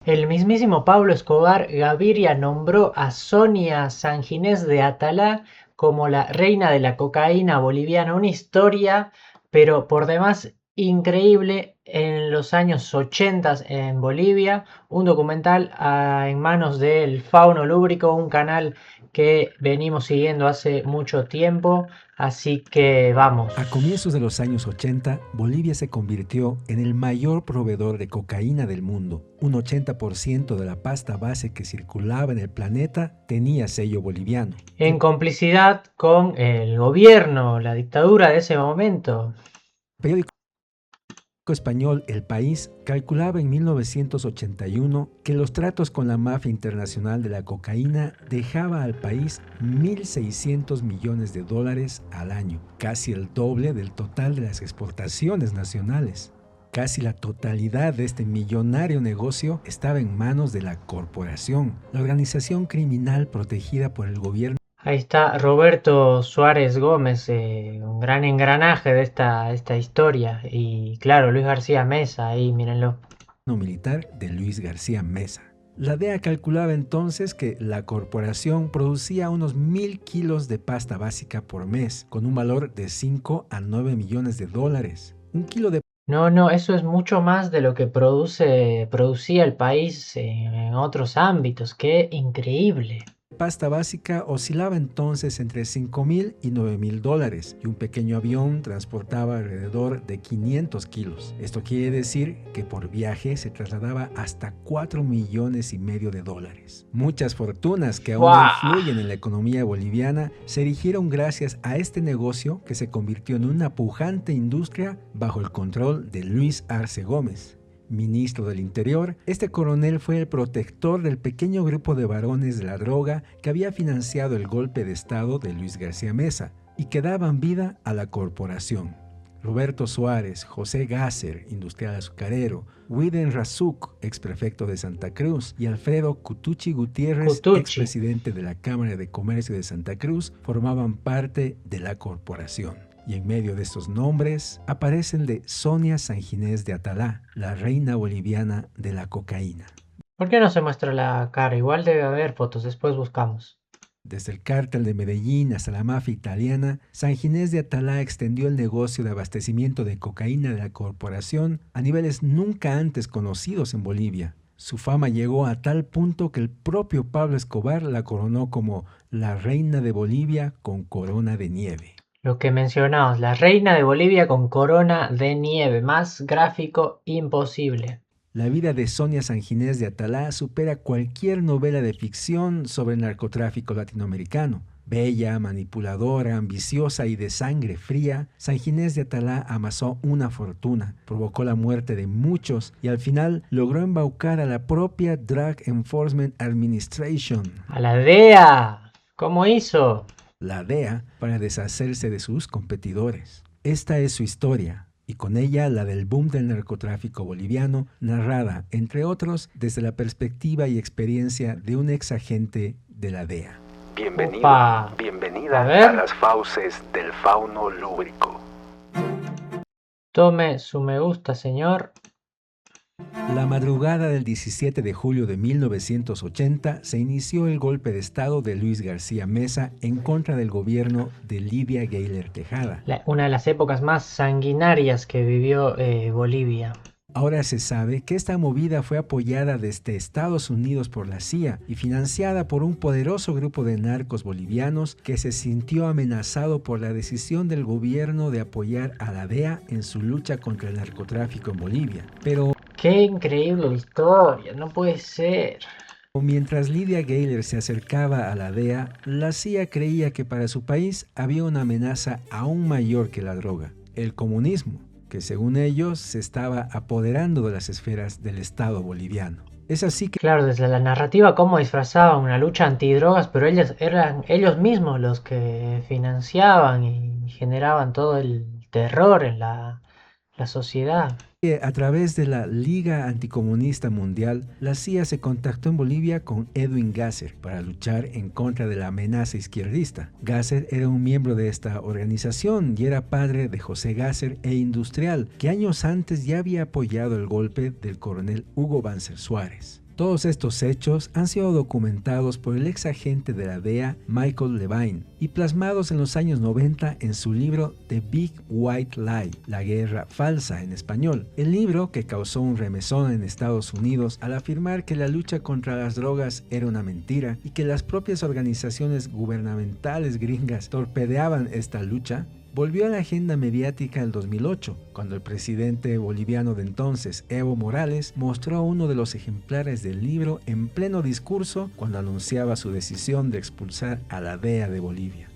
El mismísimo Pablo Escobar Gaviria nombró a Sonia Sanginés de Atalá como la reina de la cocaína boliviana, una historia, pero por demás increíble en los años 80 en Bolivia, un documental en manos del Fauno Lúbrico, un canal que venimos siguiendo hace mucho tiempo, así que vamos. A comienzos de los años 80, Bolivia se convirtió en el mayor proveedor de cocaína del mundo. Un 80% de la pasta base que circulaba en el planeta tenía sello boliviano. En complicidad con el gobierno, la dictadura de ese momento. El periódico español El País calculaba en 1981 que los tratos con la mafia internacional de la cocaína dejaba al país 1.600 millones de dólares al año, casi el doble del total de las exportaciones nacionales. Casi la totalidad de este millonario negocio estaba en manos de la corporación, la organización criminal protegida por el gobierno Ahí está Roberto Suárez Gómez, un gran engranaje de esta historia. Y claro, Luis García Mesa, ahí mírenlo. militar de Luis García Mesa. La DEA calculaba entonces que la corporación producía unos 1.000 kilos de pasta básica por mes, con un valor de 5 a 9 millones de dólares. Un kilo de No, eso es mucho más de lo que producía el país en otros ámbitos. ¡Qué increíble! pasta básica oscilaba entonces entre 5.000 y 9.000 dólares y un pequeño avión transportaba alrededor de 500 kilos. Esto quiere decir que por viaje se trasladaba hasta 4 millones y medio de dólares. Muchas fortunas que aún influyen en la economía boliviana se erigieron gracias a este negocio que se convirtió en una pujante industria bajo el control de Luis Arce Gómez. Ministro del Interior, este coronel fue el protector del pequeño grupo de varones de la droga que había financiado el golpe de Estado de Luis García Mesa y que daban vida a la corporación. Roberto Suárez, José Gasser, industrial azucarero, Widen Razuk, exprefecto de Santa Cruz, y Alfredo Cutucci Gutiérrez, expresidente de la Cámara de Comercio de Santa Cruz, formaban parte de la corporación. Y en medio de estos nombres aparecen de Sonia Sanginés de Atalá, la reina boliviana de la cocaína. ¿Por qué no se muestra la cara? Igual debe haber fotos, después buscamos. Desde el cártel de Medellín hasta la mafia italiana, Sanginés de Atalá extendió el negocio de abastecimiento de cocaína de la corporación a niveles nunca antes conocidos en Bolivia. Su fama llegó a tal punto que el propio Pablo Escobar la coronó como la reina de Bolivia con corona de nieve. Lo que mencionamos, la reina de Bolivia con corona de nieve, más gráfico imposible. La vida de Sonia Sanginés de Atalá supera cualquier novela de ficción sobre el narcotráfico latinoamericano. Bella, manipuladora, ambiciosa y de sangre fría, Sanginés de Atalá amasó una fortuna, provocó la muerte de muchos y al final logró embaucar a la propia Drug Enforcement Administration. ¡A la DEA! ¿Cómo hizo? La DEA para deshacerse de sus competidores. Esta es su historia, y con ella la del boom del narcotráfico boliviano, narrada, entre otros, desde la perspectiva y experiencia de un ex agente de la DEA. Bienvenida a las fauces del Fauno Lúbrico. Tome su me gusta, señor. La madrugada del 17 de julio de 1980 se inició el golpe de Estado de Luis García Mesa en contra del gobierno de Lidia Gayler Tejada. Una de las épocas más sanguinarias que vivió Bolivia. Ahora se sabe que esta movida fue apoyada desde Estados Unidos por la CIA y financiada por un poderoso grupo de narcos bolivianos que se sintió amenazado por la decisión del gobierno de apoyar a la DEA en su lucha contra el narcotráfico en Bolivia. Pero ¡qué increíble historia! No puede ser. Mientras Lidia Gayler se acercaba a la DEA, la CIA creía que para su país había una amenaza aún mayor que la droga, el comunismo, que según ellos se estaba apoderando de las esferas del Estado boliviano. Es así que... Claro, desde la narrativa cómo disfrazaban una lucha antidrogas, pero eran ellos mismos los que financiaban y generaban todo el terror en la sociedad. A través de la Liga Anticomunista Mundial, la CIA se contactó en Bolivia con Edwin Gasser para luchar en contra de la amenaza izquierdista. Gasser era un miembro de esta organización y era padre de José Gasser e industrial, que años antes ya había apoyado el golpe del coronel Hugo Banzer Suárez. Todos estos hechos han sido documentados por el ex agente de la DEA Michael Levine y plasmados en los años 90 en su libro The Big White Lie, La Guerra Falsa en español. El libro que causó un remesón en Estados Unidos al afirmar que la lucha contra las drogas era una mentira y que las propias organizaciones gubernamentales gringas torpedeaban esta lucha, volvió a la agenda mediática el 2008, cuando el presidente boliviano de entonces, Evo Morales, mostró uno de los ejemplares del libro en pleno discurso cuando anunciaba su decisión de expulsar a la DEA de Bolivia.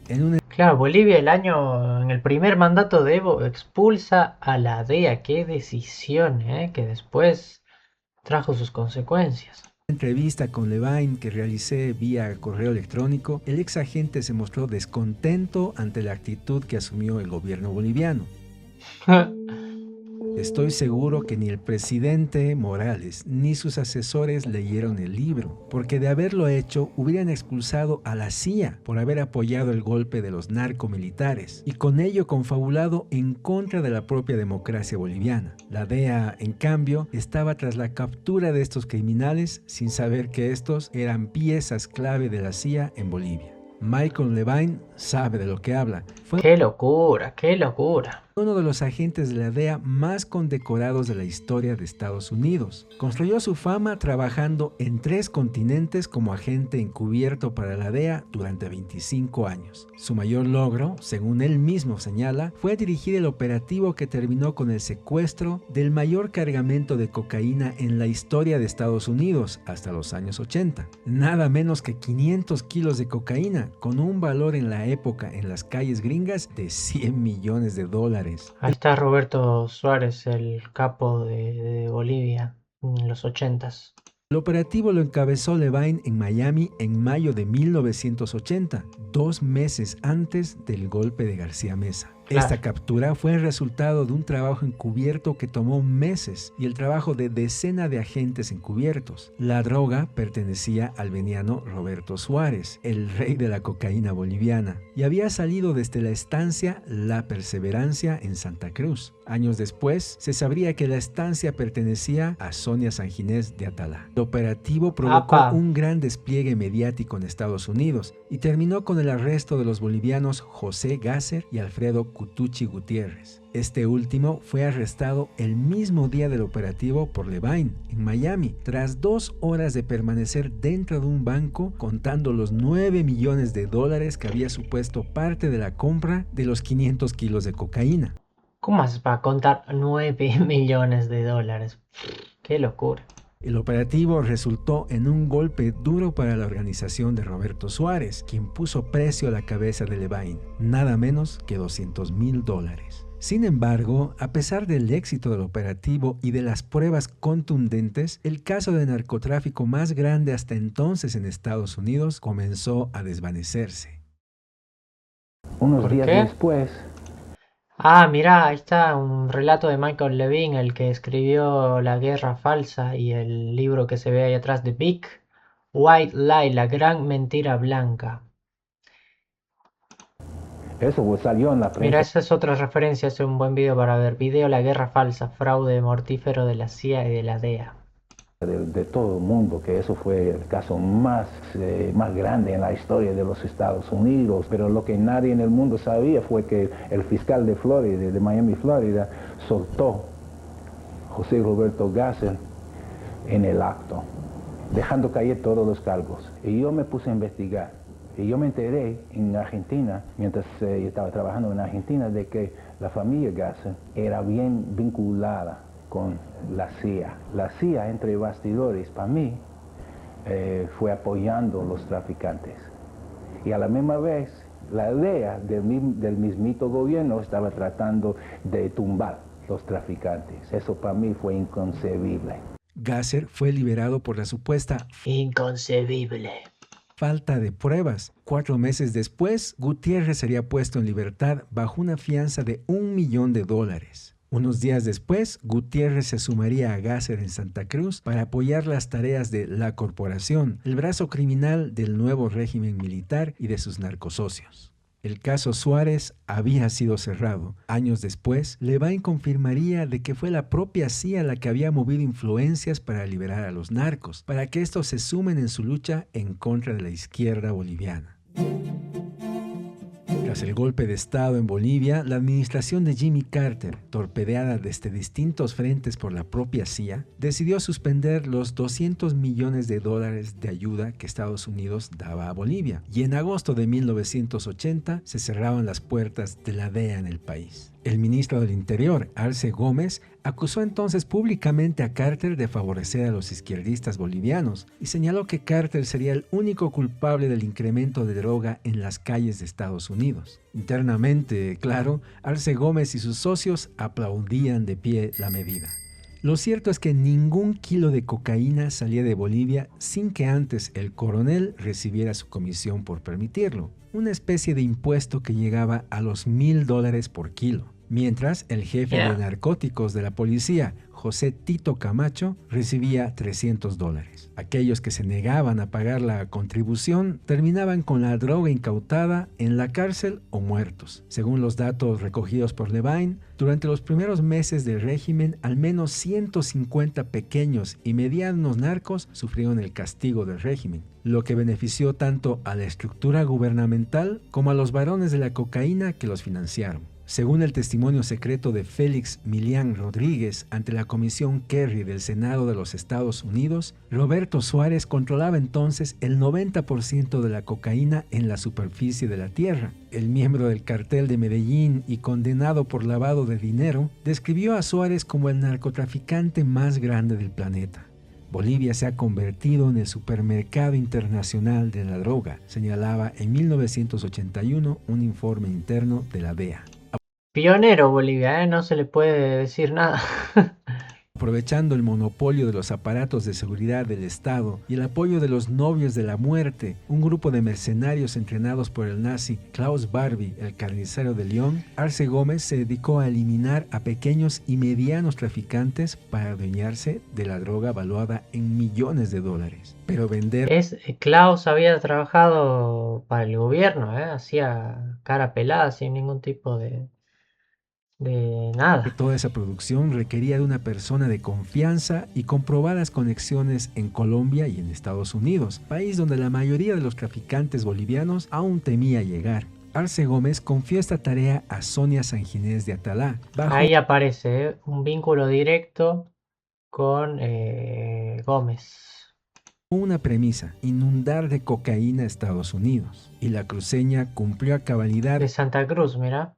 Claro, Bolivia en el primer mandato de Evo expulsa a la DEA. Qué decisión, que después trajo sus consecuencias. En una entrevista con Levine que realicé vía correo electrónico, el ex agente se mostró descontento ante la actitud que asumió el gobierno boliviano. Estoy seguro que ni el presidente Morales ni sus asesores leyeron el libro, porque de haberlo hecho hubieran expulsado a la CIA por haber apoyado el golpe de los narcomilitares y con ello confabulado en contra de la propia democracia boliviana. La DEA, en cambio, estaba tras la captura de estos criminales sin saber que estos eran piezas clave de la CIA en Bolivia. Michael Levine sabe de lo que habla. ¡Qué locura, qué locura! Uno de los agentes de la DEA más condecorados de la historia de Estados Unidos. Construyó su fama trabajando en 3 continentes como agente encubierto para la DEA durante 25 años. Su mayor logro, según él mismo señala, fue dirigir el operativo que terminó con el secuestro del mayor cargamento de cocaína en la historia de Estados Unidos hasta los años 80. Nada menos que 500 kilos de cocaína, con un valor en la época en las calles gringas de $100 millones. Ahí está Roberto Suárez, el capo de Bolivia en los 80s. El operativo lo encabezó Levine en Miami en mayo de 1980, 2 meses antes del golpe de García Meza. Claro. Esta captura fue el resultado de un trabajo encubierto que tomó meses y el trabajo de decenas de agentes encubiertos. La droga pertenecía al veniano Roberto Suárez, el rey de la cocaína boliviana, y había salido desde la estancia La Perseverancia en Santa Cruz. Años después, se sabría que la estancia pertenecía a Sonia Sanginés de Atalá. El operativo provocó un gran despliegue mediático en Estados Unidos y terminó con el arresto de los bolivianos José Gasser y Alfredo Cutucci Gutiérrez. Este último fue arrestado el mismo día del operativo por Levine, en Miami, tras 2 horas de permanecer dentro de un banco contando los $9 millones que había supuesto parte de la compra de los 500 kilos de cocaína. ¿Cómo haces para contar $9 millones? ¡Qué locura! El operativo resultó en un golpe duro para la organización de Roberto Suárez, quien puso precio a la cabeza de Levine, nada menos que $200,000. Sin embargo, a pesar del éxito del operativo y de las pruebas contundentes, el caso de narcotráfico más grande hasta entonces en Estados Unidos comenzó a desvanecerse. Unos días después... Mira, ahí está un relato de Michael Levine, el que escribió La Guerra Falsa, y el libro que se ve ahí atrás, The Big White Lie, La Gran Mentira Blanca. Eso salió en la prensa. Mira, esa es otra referencia, es un buen video para ver. Video La Guerra Falsa, fraude mortífero de la CIA y de la DEA. De todo el mundo, que eso fue el caso más grande en la historia de los Estados Unidos, pero lo que nadie en el mundo sabía fue que el fiscal de Florida, de Miami, Florida, soltó José Roberto Gasser en el acto, dejando caer todos los cargos. Y yo me puse a investigar, y yo me enteré en Argentina, mientras yo estaba trabajando en Argentina, de que la familia Gasser era bien vinculada con la CIA. La CIA, entre bastidores, para mí, fue apoyando a los traficantes. Y a la misma vez, la DEA del mismito gobierno estaba tratando de tumbar los traficantes. Eso para mí fue inconcebible. Gasser fue liberado por la supuesta inconcebible falta de pruebas. 4 meses después, Gutiérrez sería puesto en libertad bajo una fianza de $1 millón. Unos días después, Gutiérrez se sumaría a Gasser en Santa Cruz para apoyar las tareas de la corporación, el brazo criminal del nuevo régimen militar y de sus narcosocios. El caso Suárez había sido cerrado. Años después, Levine confirmaría de que fue la propia CIA la que había movido influencias para liberar a los narcos, para que estos se sumen en su lucha en contra de la izquierda boliviana. Tras el golpe de Estado en Bolivia, la administración de Jimmy Carter, torpedeada desde distintos frentes por la propia CIA, decidió suspender los $200 millones de ayuda que Estados Unidos daba a Bolivia, y en agosto de 1980 se cerraban las puertas de la DEA en el país. El ministro del Interior, Arce Gómez, acusó entonces públicamente a Carter de favorecer a los izquierdistas bolivianos y señaló que Carter sería el único culpable del incremento de droga en las calles de Estados Unidos. Internamente, claro, Arce Gómez y sus socios aplaudían de pie la medida. Lo cierto es que ningún kilo de cocaína salía de Bolivia sin que antes el coronel recibiera su comisión por permitirlo, una especie de impuesto que llegaba a los $1,000 por kilo. Mientras, el jefe de narcóticos de la policía, José Tito Camacho, recibía $300. Aquellos que se negaban a pagar la contribución terminaban con la droga incautada en la cárcel o muertos. Según los datos recogidos por Levine, durante los primeros meses del régimen, al menos 150 pequeños y medianos narcos sufrieron el castigo del régimen, lo que benefició tanto a la estructura gubernamental como a los varones de la cocaína que los financiaron. Según el testimonio secreto de Félix Milián Rodríguez ante la Comisión Kerry del Senado de los Estados Unidos, Roberto Suárez controlaba entonces el 90% de la cocaína en la superficie de la tierra. El miembro del cartel de Medellín y condenado por lavado de dinero, describió a Suárez como el narcotraficante más grande del planeta. Bolivia se ha convertido en el supermercado internacional de la droga, señalaba en 1981 un informe interno de la DEA. Pionero Bolivia, no se le puede decir nada. Aprovechando el monopolio de los aparatos de seguridad del Estado y el apoyo de los novios de la muerte, un grupo de mercenarios entrenados por el nazi Klaus Barbie, el carnicero de León, Arce Gómez se dedicó a eliminar a pequeños y medianos traficantes para adueñarse de la droga valuada en $millones. Pero vender... Klaus había trabajado para el gobierno, hacía cara pelada sin ningún tipo de nada. Toda esa producción requería de una persona de confianza y con probadas conexiones en Colombia y en Estados Unidos, país donde la mayoría de los traficantes bolivianos aún temía llegar. Arce Gómez confió esta tarea a Sonia Sanginés de Atalá. Ahí aparece un vínculo directo con Gómez. Una premisa: inundar de cocaína a Estados Unidos. Y la cruceña cumplió a cabalidad. De Santa Cruz, mira.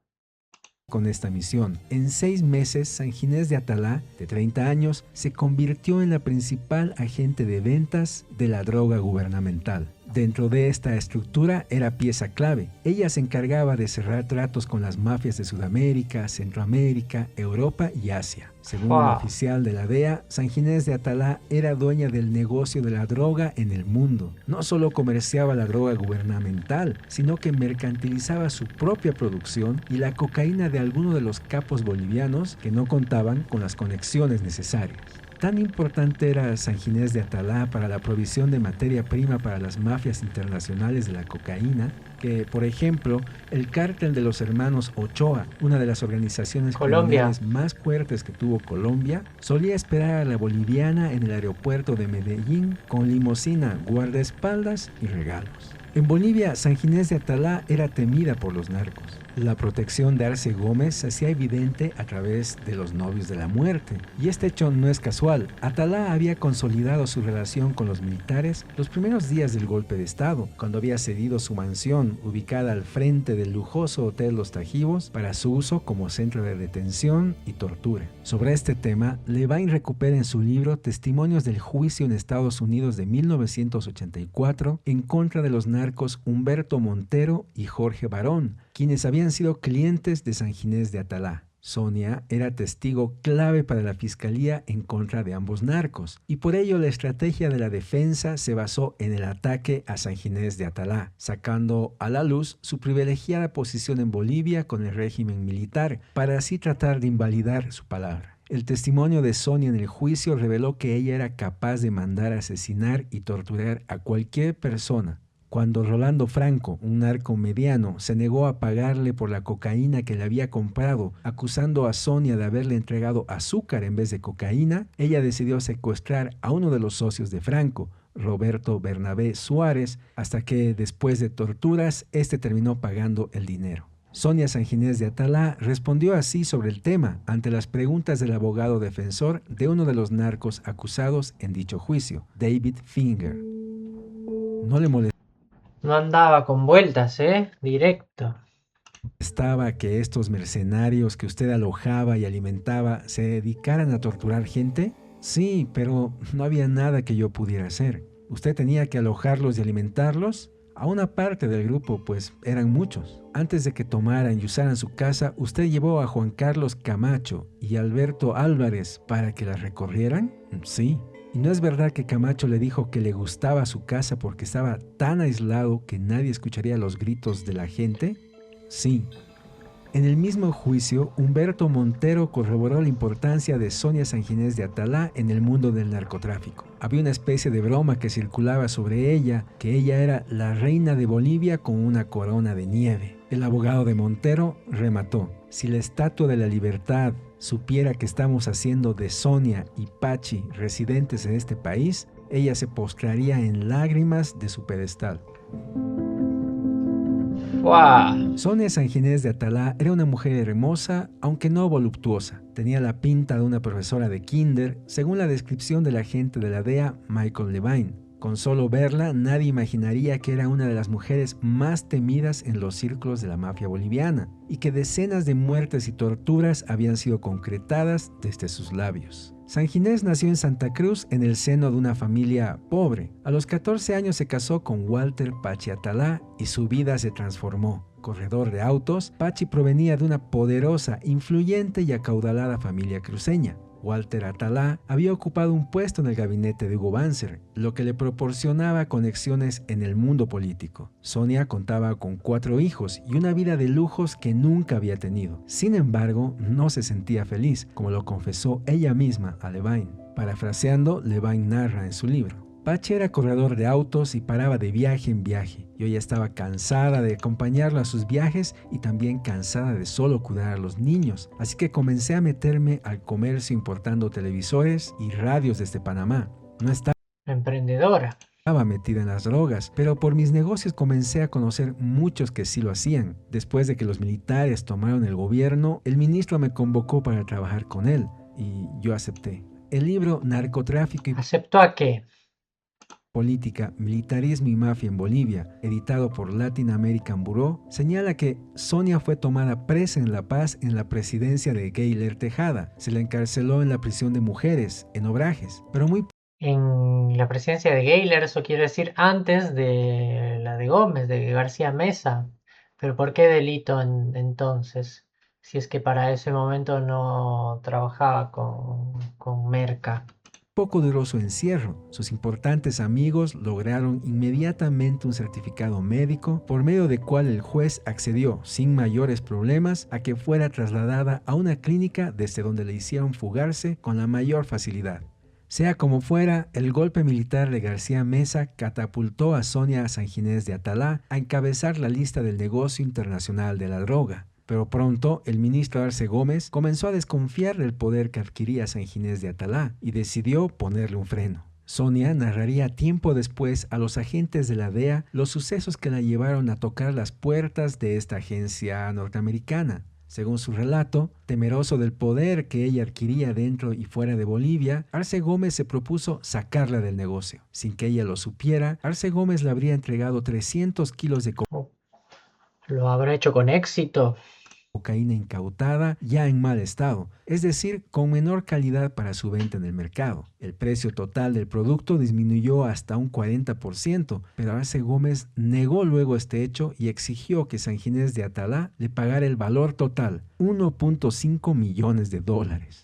Con esta misión. En 6 meses, Sanginés de Atalá, de 30 años, se convirtió en la principal agente de ventas de la droga gubernamental. Dentro de esta estructura era pieza clave. Ella se encargaba de cerrar tratos con las mafias de Sudamérica, Centroamérica, Europa y Asia. Según un oficial de la DEA, Sanginés de Atalá era dueña del negocio de la droga en el mundo. No solo comerciaba la droga gubernamental, sino que mercantilizaba su propia producción y la cocaína de algunos de los capos bolivianos que no contaban con las conexiones necesarias. Tan importante era Sanginés de Atalá para la provisión de materia prima para las mafias internacionales de la cocaína que, por ejemplo, el cártel de los hermanos Ochoa, una de las organizaciones criminales más fuertes que tuvo Colombia, solía esperar a la boliviana en el aeropuerto de Medellín con limusina, guardaespaldas y regalos. En Bolivia, Sanginés de Atalá era temida por los narcos. La protección de Arce Gómez se hacía evidente a través de los novios de la muerte. Y este hecho no es casual. Atalá había consolidado su relación con los militares los primeros días del golpe de Estado, cuando había cedido su mansión, ubicada al frente del lujoso Hotel Los Tajivos, para su uso como centro de detención y tortura. Sobre este tema, Levine recupera en su libro testimonios del juicio en Estados Unidos de 1984 en contra de los narcos Humberto Montero y Jorge Barón, quienes habían sido clientes de Sanginés de Atalá. Sonia era testigo clave para la fiscalía en contra de ambos narcos, y por ello la estrategia de la defensa se basó en el ataque a Sanginés de Atalá, sacando a la luz su privilegiada posición en Bolivia con el régimen militar, para así tratar de invalidar su palabra. El testimonio de Sonia en el juicio reveló que ella era capaz de mandar a asesinar y torturar a cualquier persona, Cuando Rolando Franco, un narco mediano, se negó a pagarle por la cocaína que le había comprado, acusando a Sonia de haberle entregado azúcar en vez de cocaína, ella decidió secuestrar a uno de los socios de Franco, Roberto Bernabé Suárez, hasta que, después de torturas, este terminó pagando el dinero. Sonia Sanginés de Atalá respondió así sobre el tema ante las preguntas del abogado defensor de uno de los narcos acusados en dicho juicio, David Finger. No le molestaba No andaba con vueltas, directo. que estos mercenarios que usted alojaba y alimentaba se dedicaran a torturar gente. Sí, pero no había nada que yo pudiera hacer. Usted tenía que alojarlos y alimentarlos a una parte del grupo, pues eran muchos. Antes de que tomaran y usaran su casa, usted llevó a Juan Carlos Camacho y Alberto Álvarez para que la recorrieran. Sí. ¿Y no es verdad que Camacho le dijo que le gustaba su casa porque estaba tan aislado que nadie escucharía los gritos de la gente? Sí. En el mismo juicio, Humberto Montero corroboró la importancia de Sonia Sanginés de Atalá en el mundo del narcotráfico. Había una especie de broma que circulaba sobre ella, que ella era la reina de Bolivia con una corona de nieve. El abogado de Montero remató: si la Estatua de la Libertad supiera que estamos haciendo de Sonia y Pachi residentes en este país, ella se postraría en lágrimas de su pedestal. ¡Wow! Sonia Sanginés de Atalá era una mujer hermosa, aunque no voluptuosa. Tenía la pinta de una profesora de kinder, según la descripción del agente de la DEA, Michael Levine. Con solo verla, nadie imaginaría que era una de las mujeres más temidas en los círculos de la mafia boliviana, y que decenas de muertes y torturas habían sido concretadas desde sus labios. Sanginés nació en Santa Cruz en el seno de una familia pobre. A los 14 años se casó con Walter Pachi Atalá y su vida se transformó. Corredor de autos, Pachi provenía de una poderosa, influyente y acaudalada familia cruceña. Walter Atalá había ocupado un puesto en el gabinete de Hugo Banzer, lo que le proporcionaba conexiones en el mundo político. Sonia contaba con 4 hijos y una vida de lujos que nunca había tenido. Sin embargo, no se sentía feliz, como lo confesó ella misma a Levine. Parafraseando, Levine narra en su libro: Pachi era corredor de autos y paraba de viaje en viaje. Yo ya estaba cansada de acompañarlo a sus viajes y también cansada de solo cuidar a los niños. Así que comencé a meterme al comercio importando televisores y radios desde Panamá. No estaba Emprendedora. metida en las drogas, pero por mis negocios comencé a conocer muchos que sí lo hacían. Después de que los militares tomaron el gobierno, el ministro me convocó para trabajar con él y yo acepté. El libro Narcotráfico y ¿Aceptó a qué? Política, Militarismo y Mafia en Bolivia, editado por Latin American Bureau, señala que Sonia fue tomada presa en La Paz en la presidencia de Geyler Tejada. Se la encarceló en la prisión de mujeres, en Obrajes, pero muy En la presidencia de Geyler, eso quiere decir antes de la de Gómez, de García Mesa. Pero ¿por qué delito entonces? Si es que para ese momento no trabajaba con Merca. poco duró su encierro. Sus importantes amigos lograron inmediatamente un certificado médico por medio del cual el juez accedió sin mayores problemas a que fuera trasladada a una clínica desde donde le hicieron fugarse con la mayor facilidad. Sea como fuera, el golpe militar de García Mesa catapultó a Sonia Sanginés de Atalá a encabezar la lista del negocio internacional de la droga. Pero pronto el ministro Arce Gómez comenzó a desconfiar del poder que adquiría Sanginés de Atalá y decidió ponerle un freno. Sonia narraría tiempo después a los agentes de la DEA los sucesos que la llevaron a tocar las puertas de esta agencia norteamericana. Según su relato, temeroso del poder que ella adquiría dentro y fuera de Bolivia, Arce Gómez se propuso sacarla del negocio. Sin que ella lo supiera, Arce Gómez le habría entregado 300 kilos de ¿Lo habrá hecho con éxito? cocaína incautada ya en mal estado, es decir, con menor calidad para su venta en el mercado. El precio total del producto disminuyó hasta un 40%, pero Arce Gómez negó luego este hecho y exigió que Sanginés de Atalá le pagara el valor total, $1.5 millones.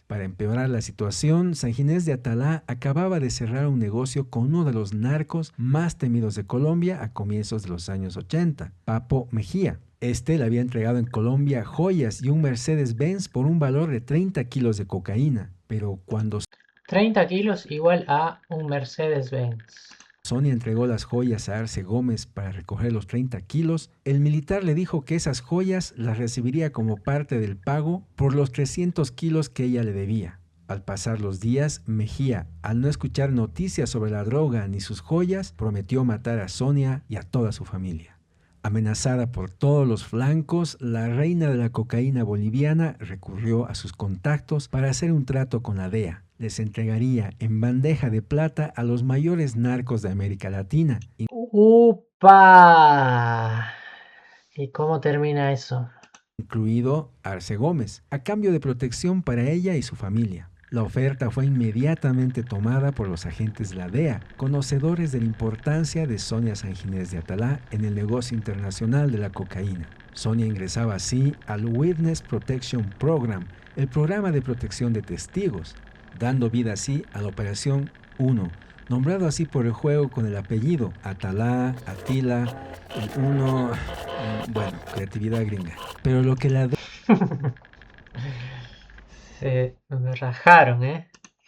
Para empeorar la situación, Sanginés de Atalá acababa de cerrar un negocio con uno de los narcos más temidos de Colombia a comienzos de los años 80, Papo Mejía. Este le había entregado en Colombia joyas y un Mercedes-Benz por un valor de 30 kilos de cocaína. Pero cuando 30 kilos igual a un Mercedes-Benz. Sonia entregó las joyas a Arce Gómez para recoger los 30 kilos, el militar le dijo que esas joyas las recibiría como parte del pago por los 300 kilos que ella le debía. Al pasar los días, Mejía, al no escuchar noticias sobre la droga ni sus joyas, prometió matar a Sonia y a toda su familia. Amenazada por todos los flancos, la reina de la cocaína boliviana recurrió a sus contactos para hacer un trato con la DEA. Les entregaría en bandeja de plata a los mayores narcos de América Latina. ¡Upa! ¿Y cómo termina eso? Incluido Arce Gómez, a cambio de protección para ella y su familia. La oferta fue inmediatamente tomada por los agentes de la DEA, conocedores de la importancia de Sonia Sanginés de Atalá en el negocio internacional de la cocaína. Sonia ingresaba así al Witness Protection Program, el programa de protección de testigos, dando vida así a la Operación 1, nombrado así por el juego con el apellido Atalá, Atila, el 1, bueno, creatividad gringa. Pero lo que la DEA me rajaron,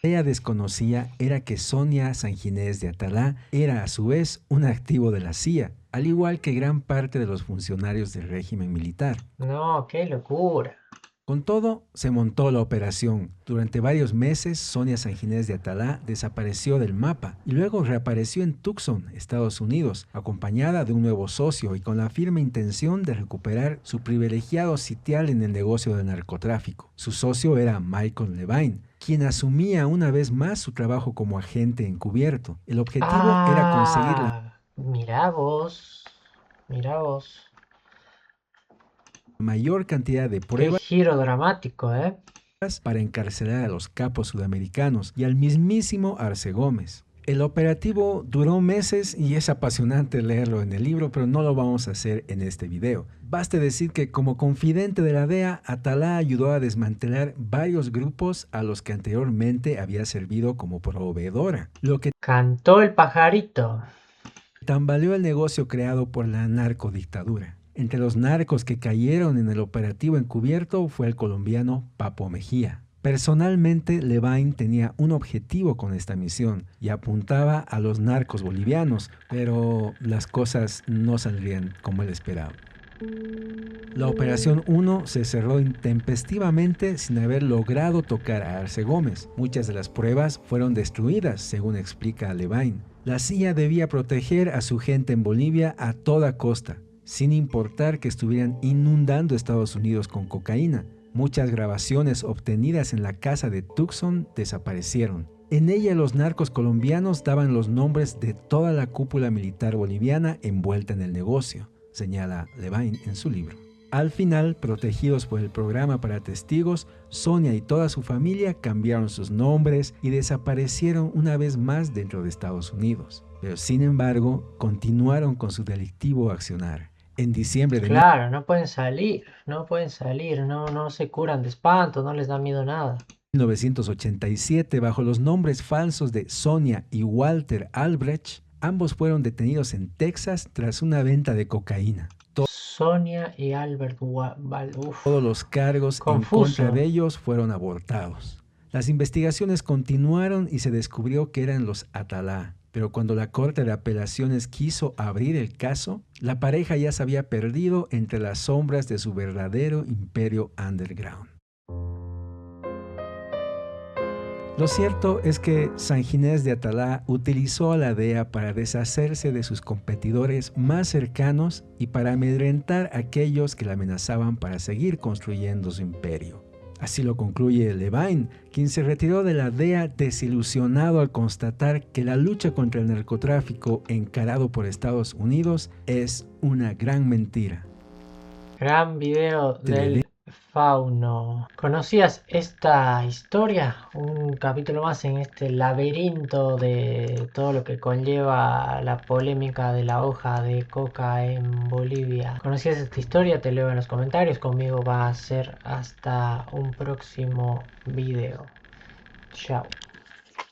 ella desconocía era que Sonia Sanginés de Atalá era a su vez un activo de la CIA, al igual que gran parte de los funcionarios del régimen militar. No, qué locura. Con todo, se montó la operación. Durante varios meses, Sonia Sanginés de Atalá desapareció del mapa y luego reapareció en Tucson, Estados Unidos, acompañada de un nuevo socio y con la firme intención de recuperar su privilegiado sitial en el negocio del narcotráfico. Su socio era Michael Levine, quien asumía una vez más su trabajo como agente encubierto. El objetivo era conseguir la Mira vos. mayor cantidad de pruebas. Qué giro dramático, Para encarcelar a los capos sudamericanos y al mismísimo Arce Gómez. El operativo duró meses y es apasionante leerlo en el libro, pero no lo vamos a hacer en este video. Baste decir que como confidente de la DEA, Atalá ayudó a desmantelar varios grupos a los que anteriormente había servido como proveedora, lo que cantó el pajarito. tambaleó el negocio creado por la narcodictadura. Entre los narcos que cayeron en el operativo encubierto fue el colombiano Papo Mejía. Personalmente, Levine tenía un objetivo con esta misión y apuntaba a los narcos bolivianos, pero las cosas no saldrían como él esperaba. La Operación 1 se cerró intempestivamente sin haber logrado tocar a Arce Gómez. Muchas de las pruebas fueron destruidas, según explica Levine. La CIA debía proteger a su gente en Bolivia a toda costa, sin importar que estuvieran inundando Estados Unidos con cocaína. Muchas grabaciones obtenidas en la casa de Tucson desaparecieron. En ella los narcos colombianos daban los nombres de toda la cúpula militar boliviana envuelta en el negocio, señala Levine en su libro. Al final, protegidos por el programa para testigos, Sonia y toda su familia cambiaron sus nombres y desaparecieron una vez más dentro de Estados Unidos. Pero sin embargo, continuaron con su delictivo accionar. En diciembre de... Claro, no pueden salir, no se curan de espanto, no les da miedo nada. 1987, bajo los nombres falsos de Sonia y Walter Albrecht, ambos fueron detenidos en Texas tras una venta de cocaína. Sonia y Albert Todos los cargos en contra de ellos fueron abortados. Las investigaciones continuaron y se descubrió que eran los Atalá. Pero cuando la Corte de Apelaciones quiso abrir el caso, la pareja ya se había perdido entre las sombras de su verdadero imperio underground. Lo cierto es que Sanginés de Atalá utilizó a la DEA para deshacerse de sus competidores más cercanos y para amedrentar a aquellos que la amenazaban para seguir construyendo su imperio. Así lo concluye Levine, quien se retiró de la DEA desilusionado al constatar que la lucha contra el narcotráfico encarado por Estados Unidos es una gran mentira. Gran video del Fauno. ¿Conocías esta historia? Un capítulo más en este laberinto de todo lo que conlleva la polémica de la hoja de coca en Bolivia. ¿Conocías esta historia? Te leo en los comentarios. Conmigo va a ser hasta un próximo video. Chao.